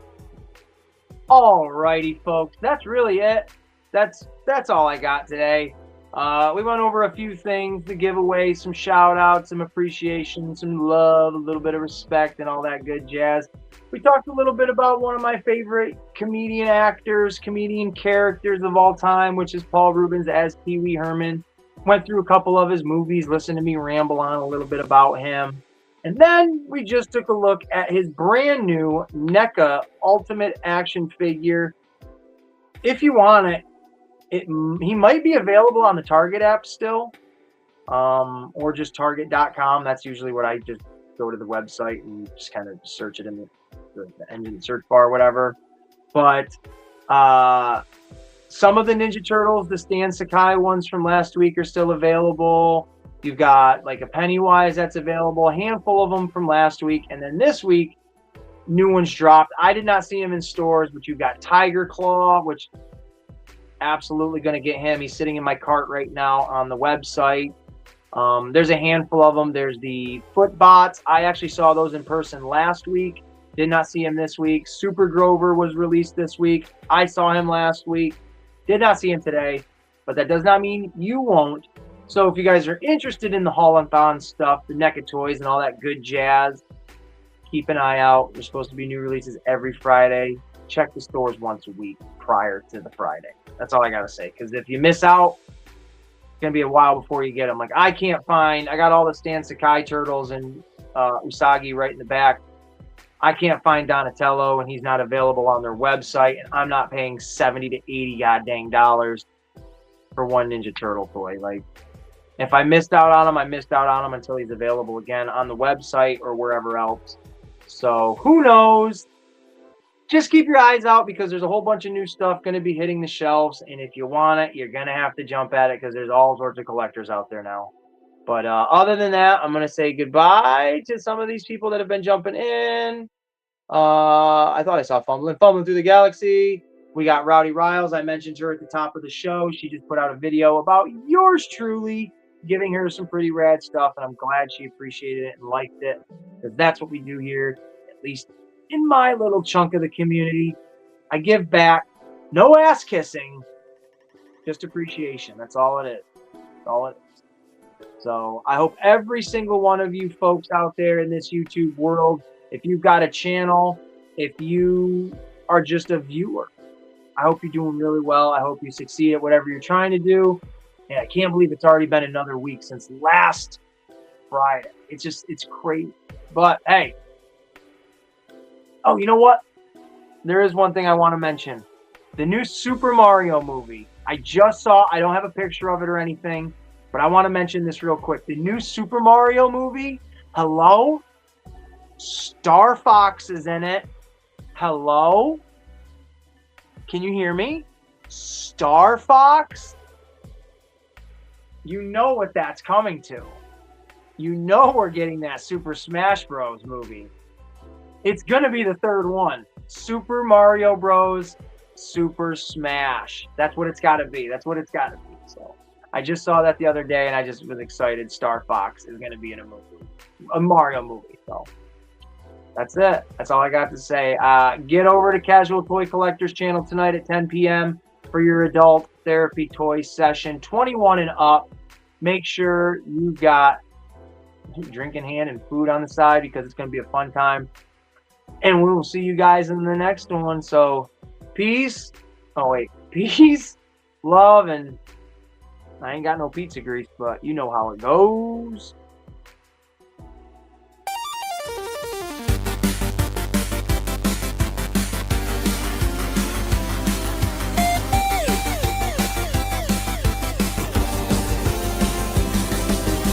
[SPEAKER 2] All righty, folks. That's really it. That's all I got today. We went over a few things, the giveaway, some shout outs, some appreciation, some love, a little bit of respect, and all that good jazz. We talked a little bit about one of my favorite comedian actors, comedian characters of all time, which is Paul Reubens as Pee Wee Herman. Went through a couple of his movies, listened to me ramble on a little bit about him. And then we just took a look at his brand new NECA Ultimate Action Figure. If you want it, he might be available on the Target app still, or just Target.com. That's usually what I just go to the website and just kind of search it in the engine search bar or whatever. But some of the Ninja Turtles, the Stan Sakai ones from last week, are still available. You've got like a Pennywise that's available, a handful of them from last week, and then this week, new ones dropped. I did not see them in stores, but you've got Tiger Claw, which absolutely going to get him. He's sitting in my cart right now on the website. There's a handful of them. There's the Footbots. I actually saw those in person last week. Did not see him this week. Super Grover was released this week. I saw him last week. Did not see him today, but that does not mean you won't. So if you guys are interested in the Haul-a-thon stuff, the NECA toys and all that good jazz, keep an eye out. There's supposed to be new releases every Friday. Check the stores once a week prior to the Friday. That's all I got to say. Because if you miss out, it's going to be a while before you get them. Like, I got all the Stan Sakai turtles and Usagi right in the back. I can't find Donatello, and he's not available on their website. And I'm not paying $70 to $80 goddamn dollars for one Ninja Turtle toy. Like, if I missed out on him, I missed out on him until he's available again on the website or wherever else. So who knows? Just keep your eyes out because there's a whole bunch of new stuff going to be hitting the shelves. And if you want it, you're going to have to jump at it because there's all sorts of collectors out there now. But other than that, I'm going to say goodbye to some of these people that have been jumping in. I thought I saw Fumbling Through the Galaxy. We got Rowdy Riles. I mentioned her at the top of the show. She just put out a video about yours truly, giving her some pretty rad stuff. And I'm glad she appreciated it and liked it because that's what we do here, at least in my little chunk of the community. I give back. No ass kissing, just appreciation. That's all it is. That's all it is. So I hope every single one of you folks out there in this YouTube world, if you've got a channel, if you are just a viewer, I hope you're doing really well. I hope you succeed at whatever you're trying to do. And I can't believe it's already been another week since last Friday. It's crazy. But hey, oh, you know what? There is one thing I want to mention. The new Super Mario movie. I just saw, I don't have a picture of it or anything, but I want to mention this real quick. The new Super Mario movie, hello? Star Fox is in it. Hello? Can you hear me? Star Fox? You know what that's coming to. You know we're getting that Super Smash Bros. Movie. It's going to be the third one. Super Mario Bros. Super Smash. That's what it's got to be. That's what it's got to be. So I just saw that the other day, and I just was excited. Star Fox is going to be in a movie. A Mario movie. So that's it. That's all I got to say. Get over to Casual Toy Collectors channel tonight at 10 p.m. for your adult therapy toy session, 21 and up. Make sure you've got drink in hand and food on the side because it's going to be a fun time. And we will see you guys in the next one. So, peace. Oh, wait. Peace, love, and I ain't got no pizza grease, but you know how it goes.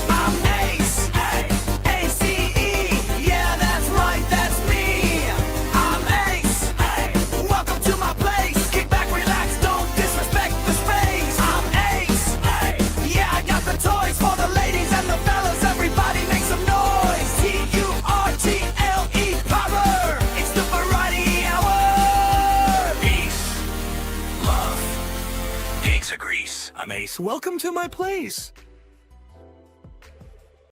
[SPEAKER 1] I'm Ace, A-C-E. Yeah, that's right, that's me. I'm Ace. Welcome to my place. Kick back, relax, don't disrespect the space. I'm Ace. Yeah, I got the toys for the ladies and the fellas. Everybody make some noise. T-U-R-T-L-E power. It's the variety hour. Peace, love, pizza grease. I'm Ace. Welcome to my place.